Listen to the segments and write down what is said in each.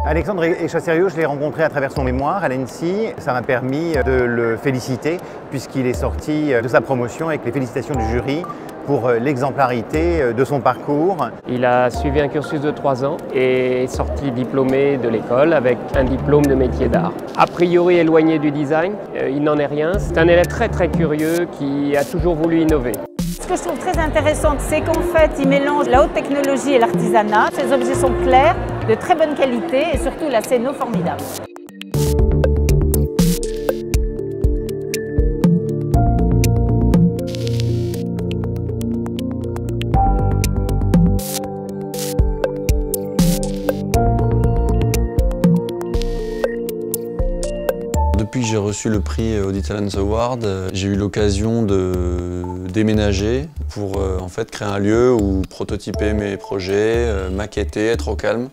Alexandre Echassériau, je l'ai rencontré à travers son mémoire à l'ENSI. Ça m'a permis de le féliciter puisqu'il est sorti de sa promotion avec les félicitations du jury pour l'exemplarité de son parcours. Il a suivi un cursus de 3 ans et est sorti diplômé de l'école avec un diplôme de métier d'art. A priori éloigné du design, il n'en est rien. C'est un élève très curieux qui a toujours voulu innover. Ce que je trouve très intéressant, c'est qu'en fait, il mélange la haute technologie et l'artisanat. Ces objets sont clairs, de très bonne qualité et surtout la scéno formidable. Depuis que j'ai reçu le prix Audi Talents Award, j'ai eu l'occasion de déménager pour en fait créer un lieu où prototyper mes projets, maqueter, être au calme,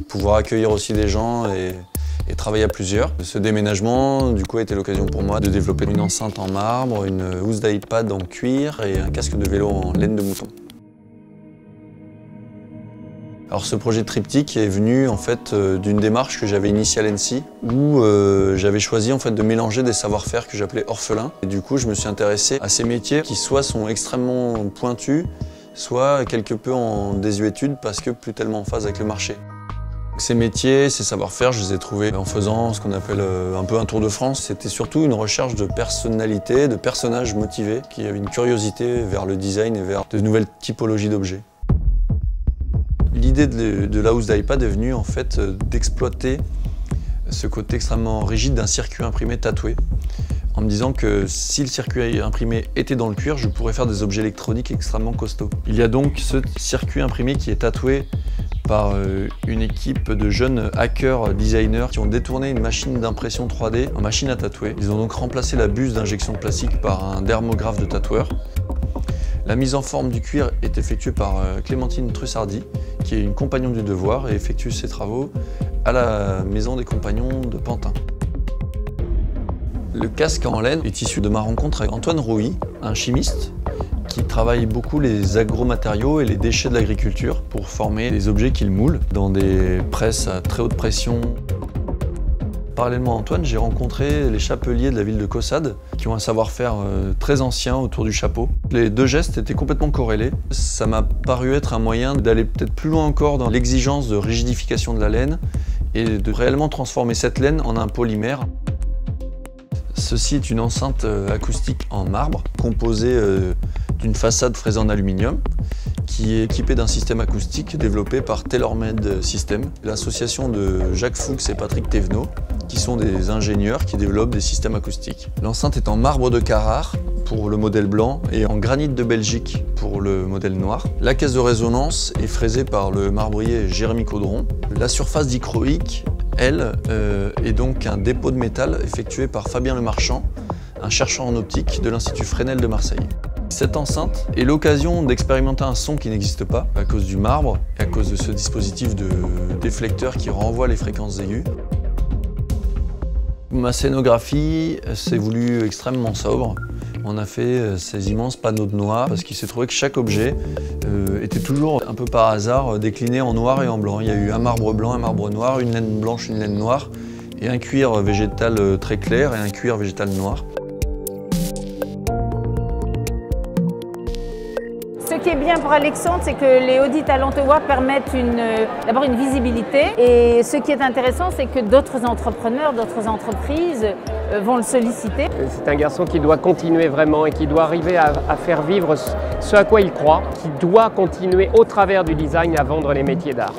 pouvoir accueillir aussi des gens et travailler à plusieurs. Ce déménagement du coup a été l'occasion pour moi de développer une enceinte en marbre, une housse d'iPad en cuir et un casque de vélo en laine de mouton. Alors ce projet de triptyque est venu en fait d'une démarche que j'avais initiée à l'ENSI où j'avais choisi en fait de mélanger des savoir-faire que j'appelais orphelins. Et du coup je me suis intéressé à ces métiers qui soit sont extrêmement pointus, soit quelque peu en désuétude parce que plus tellement en phase avec le marché. Ces métiers, ces savoir-faire, je les ai trouvés en faisant ce qu'on appelle un peu un tour de France. C'était surtout une recherche de personnalité, de personnages motivés qui avaient une curiosité vers le design et vers de nouvelles typologies d'objets. L'idée de la housse d'iPad est venue en fait d'exploiter ce côté extrêmement rigide d'un circuit imprimé tatoué, en me disant que si le circuit imprimé était dans le cuir, je pourrais faire des objets électroniques extrêmement costauds. Il y a donc ce circuit imprimé qui est tatoué par une équipe de jeunes hackers designers qui ont détourné une machine d'impression 3D en machine à tatouer. Ils ont donc remplacé la buse d'injection plastique par un dermographe de tatoueur. La mise en forme du cuir est effectuée par Clémentine Trussardi, qui est une compagnon du devoir et effectue ses travaux à la maison des compagnons de Pantin. Le casque en laine est issu de ma rencontre avec Antoine Rouy, un chimiste qui travaille beaucoup les agromatériaux et les déchets de l'agriculture pour former des objets qu'il moule dans des presses à très haute pression. Parallèlement à Antoine, j'ai rencontré les chapeliers de la ville de Caussade qui ont un savoir-faire très ancien autour du chapeau. Les deux gestes étaient complètement corrélés. Ça m'a paru être un moyen d'aller peut-être plus loin encore dans l'exigence de rigidification de la laine et de réellement transformer cette laine en un polymère. Ceci est une enceinte acoustique en marbre composée d'une façade fraisée en aluminium qui est équipée d'un système acoustique développé par TaylorMade System, l'association de Jacques Fuchs et Patrick Thévenot, qui sont des ingénieurs qui développent des systèmes acoustiques. L'enceinte est en marbre de Carrare pour le modèle blanc et en granit de Belgique pour le modèle noir. La caisse de résonance est fraisée par le marbrier Jérémy Caudron. La surface dichroïque, elle, est donc un dépôt de métal effectué par Fabien Lemarchand, un chercheur en optique de l'Institut Fresnel de Marseille. Cette enceinte est l'occasion d'expérimenter un son qui n'existe pas à cause du marbre et à cause de ce dispositif de déflecteur qui renvoie les fréquences aiguës. Ma scénographie s'est voulue extrêmement sobre. On a fait ces immenses panneaux de noix parce qu'il s'est trouvé que chaque objet était toujours un peu par hasard décliné en noir et en blanc. Il y a eu un marbre blanc, un marbre noir, une laine blanche, une laine noire et un cuir végétal très clair et un cuir végétal noir. Ce qui est bien pour Alexandre, c'est que les Audi Talents Awards permettent d'abord une visibilité. Et ce qui est intéressant, c'est que d'autres entrepreneurs, d'autres entreprises vont le solliciter. C'est un garçon qui doit continuer vraiment et qui doit arriver à faire vivre ce à quoi il croit, qui doit continuer au travers du design à vendre les métiers d'art.